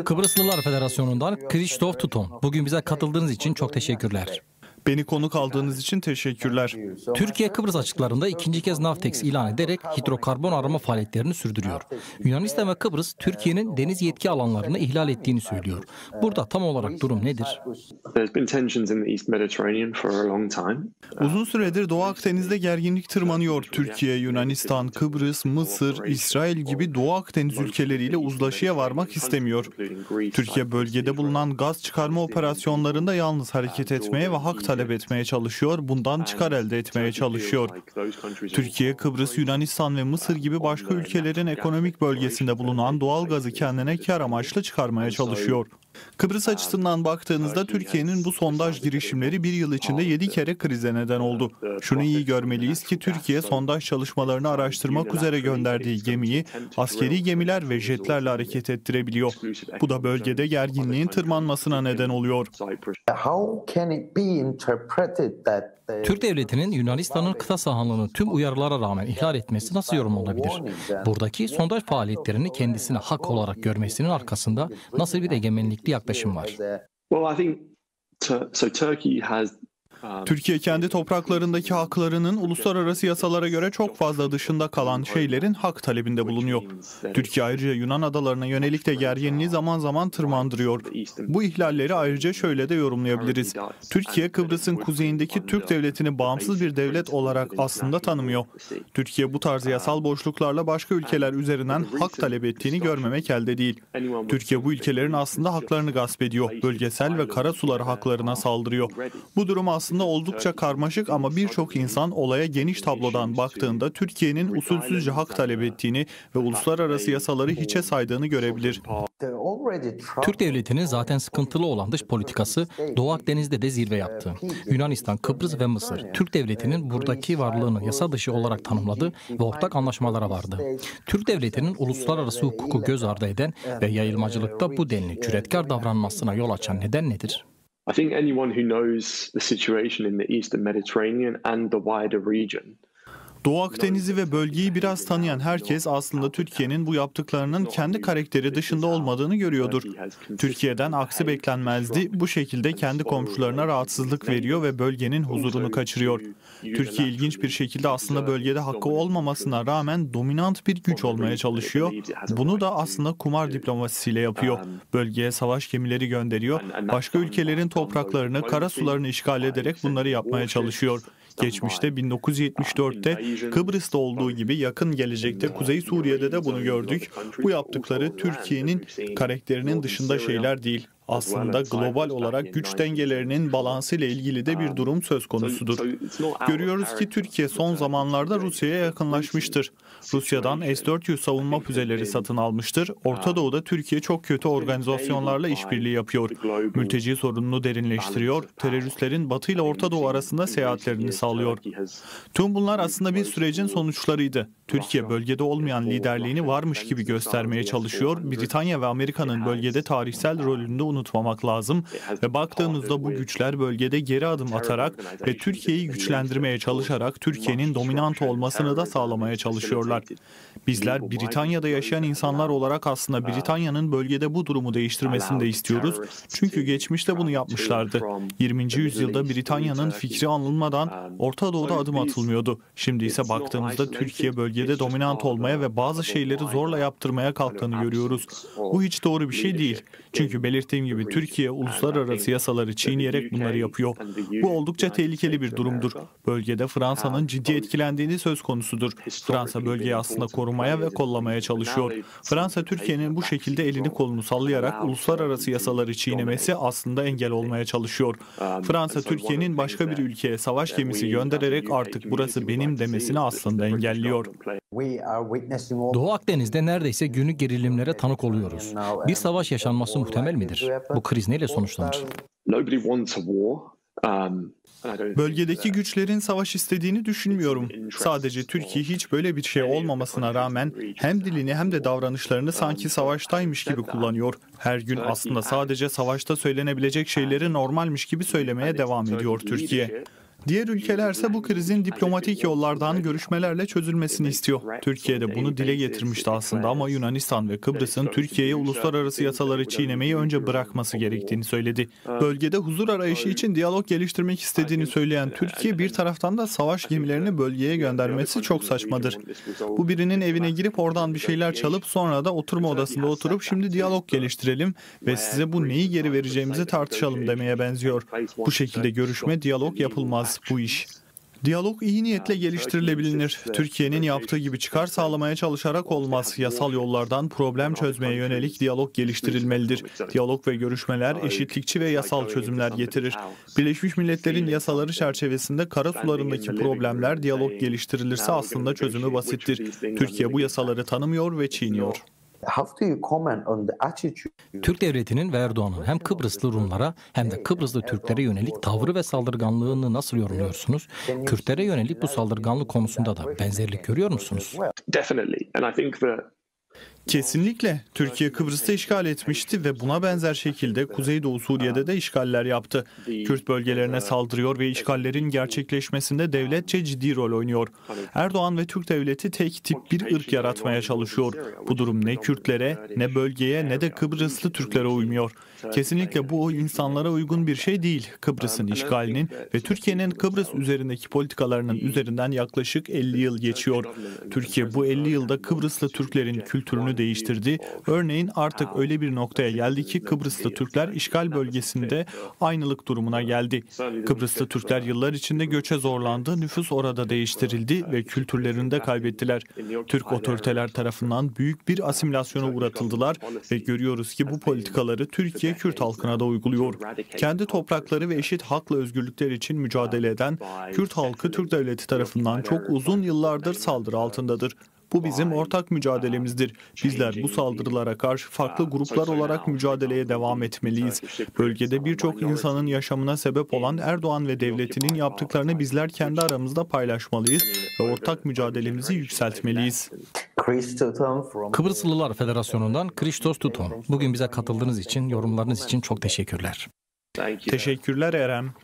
Kıbrıslılar Federasyonu'ndan Krzysztof Tuton. Bugün bize katıldığınız için çok teşekkürler. Beni konuk aldığınız için teşekkürler. Türkiye Kıbrıs açıklarında ikinci kez Navtex ilan ederek hidrokarbon arama faaliyetlerini sürdürüyor. Yunanistan ve Kıbrıs, Türkiye'nin deniz yetki alanlarını ihlal ettiğini söylüyor. Burada tam olarak durum nedir? Uzun süredir Doğu Akdeniz'de gerginlik tırmanıyor. Türkiye, Yunanistan, Kıbrıs, Mısır, İsrail gibi Doğu Akdeniz ülkeleriyle uzlaşıya varmak istemiyor. Türkiye bölgede bulunan gaz çıkarma operasyonlarında yalnız hareket etmeye ve hak talep etmeye çalışıyor, bundan çıkar elde etmeye çalışıyor. Türkiye, Kıbrıs, Yunanistan ve Mısır gibi başka ülkelerin ekonomik bölgesinde bulunan doğal gazı kendine kar amaçlı çıkarmaya çalışıyor. Kıbrıs açısından baktığınızda Türkiye'nin bu sondaj girişimleri bir yıl içinde 7 kere krize neden oldu. Şunu iyi görmeliyiz ki Türkiye sondaj çalışmalarını araştırmak üzere gönderdiği gemiyi askeri gemiler ve jetlerle hareket ettirebiliyor. Bu da bölgede gerginliğin tırmanmasına neden oluyor. Türk devletinin Yunanistan'ın kıta sahanlığını tüm uyarılara rağmen ihlal etmesi nasıl yorumlanabilir? Buradaki sondaj faaliyetlerini kendisine hak olarak görmesinin arkasında nasıl bir egemenlikli yaklaşım var? Türkiye kendi topraklarındaki haklarının uluslararası yasalara göre çok fazla dışında kalan şeylerin hak talebinde bulunuyor. Türkiye ayrıca Yunan adalarına yönelik de gerginliği zaman zaman tırmandırıyor. Bu ihlalleri ayrıca şöyle de yorumlayabiliriz. Türkiye, Kıbrıs'ın kuzeyindeki Türk devletini bağımsız bir devlet olarak aslında tanımıyor. Türkiye bu tarz yasal boşluklarla başka ülkeler üzerinden hak talep ettiğini görmemek elde değil. Türkiye bu ülkelerin aslında haklarını gasp ediyor. Bölgesel ve karasuları haklarına saldırıyor. Bu durum aslında oldukça karmaşık ama birçok insan olaya geniş tablodan baktığında Türkiye'nin usulsüzce hak talep ettiğini ve uluslararası yasaları hiçe saydığını görebilir. Türk devletinin zaten sıkıntılı olan dış politikası Doğu Akdeniz'de de zirve yaptı. Yunanistan, Kıbrıs ve Mısır, Türk devletinin buradaki varlığını yasa dışı olarak tanımladı ve ortak anlaşmalara vardı. Türk devletinin uluslararası hukuku göz ardı eden ve yayılmacılıkta bu denli cüretkar davranmasına yol açan neden nedir? I think anyone who knows the situation in the Eastern Mediterranean and the wider region. Doğu Akdeniz'i ve bölgeyi biraz tanıyan herkes aslında Türkiye'nin bu yaptıklarının kendi karakteri dışında olmadığını görüyordur. Türkiye'den aksi beklenmezdi. Bu şekilde kendi komşularına rahatsızlık veriyor ve bölgenin huzurunu kaçırıyor. Türkiye ilginç bir şekilde aslında bölgede hakkı olmamasına rağmen dominant bir güç olmaya çalışıyor. Bunu da aslında kumar diplomasisiyle yapıyor. Bölgeye savaş gemileri gönderiyor. Başka ülkelerin topraklarını, karasularını işgal ederek bunları yapmaya çalışıyor. Geçmişte 1974'te Kıbrıs'ta olduğu gibi yakın gelecekte Kuzey Suriye'de de bunu gördük. Bu yaptıkları Türkiye'nin karakterinin dışında şeyler değil. Aslında global olarak güç dengelerinin balansı ile ilgili de bir durum söz konusudur. Görüyoruz ki Türkiye son zamanlarda Rusya'ya yakınlaşmıştır. Rusya'dan S-400 savunma füzeleri satın almıştır. Orta Doğu'da Türkiye çok kötü organizasyonlarla işbirliği yapıyor. Mülteci sorununu derinleştiriyor. Teröristlerin Batı ile Orta Doğu arasında seyahatlerini sağlıyor. Tüm bunlar aslında bir sürecin sonuçlarıydı. Türkiye bölgede olmayan liderliğini varmış gibi göstermeye çalışıyor. Britanya ve Amerika'nın bölgede tarihsel rolünü de unutmamak lazım ve baktığımızda bu güçler bölgede geri adım atarak ve Türkiye'yi güçlendirmeye çalışarak Türkiye'nin dominant olmasını da sağlamaya çalışıyorlar. Bizler Britanya'da yaşayan insanlar olarak aslında Britanya'nın bölgede bu durumu değiştirmesini de istiyoruz. Çünkü geçmişte bunu yapmışlardı. 20. yüzyılda Britanya'nın fikri anılmadan Orta Doğu'da adım atılmıyordu. Şimdi ise baktığımızda Türkiye bölgede dominant olmaya ve bazı şeyleri zorla yaptırmaya kalktığını görüyoruz. Bu hiç doğru bir şey değil. Çünkü belirttiğim gibi Türkiye uluslararası yasaları çiğneyerek bunları yapıyor. Bu oldukça tehlikeli bir durumdur. Bölgede Fransa'nın ciddi etkilendiğini söz konusudur. Fransa bölgeyi aslında korumaya ve kollamaya çalışıyor. Fransa Türkiye'nin bu şekilde elini kolunu sallayarak uluslararası yasaları çiğnemesi aslında engel olmaya çalışıyor. Fransa Türkiye'nin başka bir ülkeye savaş gemisi göndererek artık burası benim demesini aslında engelliyor. Doğu Akdeniz'de neredeyse günlük gerilimlere tanık oluyoruz. Bir savaş yaşanması muhtemel midir? Bu kriz neyle sonuçlanır? Bölgedeki güçlerin savaş istediğini düşünmüyorum. Sadece Türkiye hiç böyle bir şey olmamasına rağmen hem dilini hem de davranışlarını sanki savaştaymış gibi kullanıyor. Her gün aslında sadece savaşta söylenebilecek şeyleri normalmiş gibi söylemeye devam ediyor Türkiye. Diğer ülkelerse bu krizin diplomatik yollardan görüşmelerle çözülmesini istiyor. Türkiye de bunu dile getirmişti aslında ama Yunanistan ve Kıbrıs'ın Türkiye'ye uluslararası yasaları çiğnemeyi önce bırakması gerektiğini söyledi. Bölgede huzur arayışı için diyalog geliştirmek istediğini söyleyen Türkiye bir taraftan da savaş gemilerini bölgeye göndermesi çok saçmadır. Bu birinin evine girip oradan bir şeyler çalıp sonra da oturma odasında oturup şimdi diyalog geliştirelim ve size bu neyi geri vereceğimizi tartışalım demeye benziyor. Bu şekilde görüşme, diyalog yapılmaz bu iş. Diyalog iyi niyetle geliştirilebilir. Türkiye'nin yaptığı gibi çıkar sağlamaya çalışarak olmaz. Yasal yollardan problem çözmeye yönelik diyalog geliştirilmelidir. Diyalog ve görüşmeler eşitlikçi ve yasal çözümler getirir. Birleşmiş Milletler'in yasaları çerçevesinde karasularındaki problemler diyalog geliştirilirse aslında çözümü basittir. Türkiye bu yasaları tanımıyor ve çiğniyor. Türk devletinin ve Erdoğan'ın hem Kıbrıslı Rumlara hem de Kıbrıslı Türklere yönelik tavrı ve saldırganlığını nasıl yorumluyorsunuz? Kürtlere yönelik bu saldırganlık konusunda da benzerlik görüyor musunuz? Kesinlikle. Türkiye Kıbrıs'ta işgal etmişti ve buna benzer şekilde Kuzeydoğu Suriye'de de işgaller yaptı. Kürt bölgelerine saldırıyor ve işgallerin gerçekleşmesinde devletçe ciddi rol oynuyor. Erdoğan ve Türk devleti tek tip bir ırk yaratmaya çalışıyor. Bu durum ne Kürtlere, ne bölgeye, ne de Kıbrıslı Türklere uymuyor. Kesinlikle bu insanlara uygun bir şey değil. Kıbrıs'ın işgalinin ve Türkiye'nin Kıbrıs üzerindeki politikalarının üzerinden yaklaşık 50 yıl geçiyor. Türkiye bu 50 yılda Kıbrıslı Türklerin kültürünü değiştirdi. Örneğin artık öyle bir noktaya geldi ki Kıbrıslı Türkler işgal bölgesinde aynılık durumuna geldi. Kıbrıslı Türkler yıllar içinde göçe zorlandı, nüfus orada değiştirildi ve kültürlerini de kaybettiler. Türk otoriteler tarafından büyük bir asimilasyona uğratıldılar ve görüyoruz ki bu politikaları Türkiye Kürt halkına da uyguluyor. Kendi toprakları ve eşit hak ve özgürlükler için mücadele eden Kürt halkı Türk devleti tarafından çok uzun yıllardır saldırı altındadır. Bu bizim ortak mücadelemizdir. Bizler bu saldırılara karşı farklı gruplar olarak mücadeleye devam etmeliyiz. Bölgede birçok insanın yaşamına sebep olan Erdoğan ve devletinin yaptıklarını bizler kendi aramızda paylaşmalıyız ve ortak mücadelemizi yükseltmeliyiz. Kıbrıslılar Federasyonu'ndan Christos Tuton. Bugün bize katıldığınız için, yorumlarınız için çok teşekkürler. Teşekkürler Erem.